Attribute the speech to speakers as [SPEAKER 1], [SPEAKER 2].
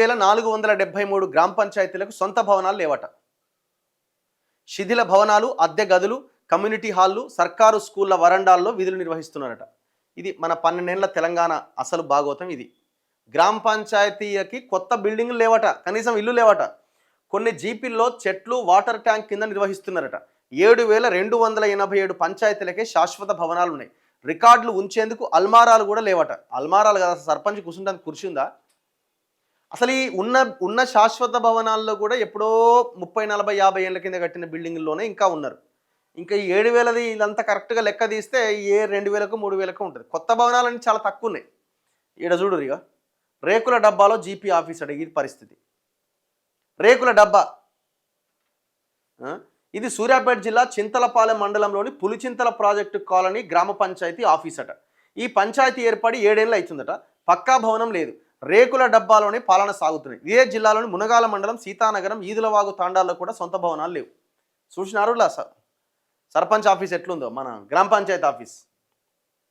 [SPEAKER 1] 7,473 గ్రామ పంచాయతీలకు సొంత భవనాలు లేవట. శిథిల భవనాలు, అద్దె గదులు, కమ్యూనిటీ హాళ్ళు, సర్కారు స్కూళ్ల వరండాల్లో విధులు నిర్వహిస్తున్నారట. ఇది మన 12 ఏళ్ల తెలంగాణ అసలు భాగోతం ఇది. గ్రామ పంచాయతీకి కొత్త బిల్డింగ్లు లేవట, కనీసం ఇల్లు లేవట. కొన్ని జీపీల్లో చెట్లు, వాటర్ ట్యాంక్ కింద నిర్వహిస్తున్నారట. 7,287 పంచాయతీలకే శాశ్వత భవనాలు ఉన్నాయి. రికార్డులు ఉంచేందుకు అల్మారాలు కూడా లేవట. అల్మారాలు కదా, సర్పంచ్ కూర్చుంటానికి కుర్చీ ఉందా? అసలు ఈ ఉన్న శాశ్వత భవనాల్లో కూడా ఎప్పుడో 30, 40, 50 ఏళ్ళ కింద కట్టిన బిల్డింగుల్లోనే ఇంకా ఉన్నారు. ఇంకా ఈ 7,000ది ఇదంతా కరెక్ట్గా లెక్క తీస్తే ఏ 2,000కు 3,000కు ఉంటుంది. కొత్త భవనాలన్నీ చాలా తక్కువ ఉన్నాయి. ఈడ చూడు ఇక రేకుల డబ్బాలో జీపీ ఆఫీస్ అడిగి పరిస్థితి. రేకుల డబ్బా. ఇది సూర్యాపేట జిల్లా చింతలపాలెం మండలంలోని పులిచింతల ప్రాజెక్టు కాలనీ గ్రామ పంచాయతీ ఆఫీస్ అట. ఈ పంచాయతీ ఏర్పడి 7 ఏళ్ళు అవుతుందట. పక్కా భవనం లేదు. రేకుల డబ్బాలోనే పాలన సాగుతున్నాయి. ఇదే జిల్లాలోని మునగాల మండలం, సీతానగరం, ఈదులవాగు తాండాల్లో కూడా సొంత భవనాలు లేవు. చూసినారు సర్పంచ్ ఆఫీస్ ఎట్లుందో మన గ్రామ పంచాయతీ ఆఫీస్.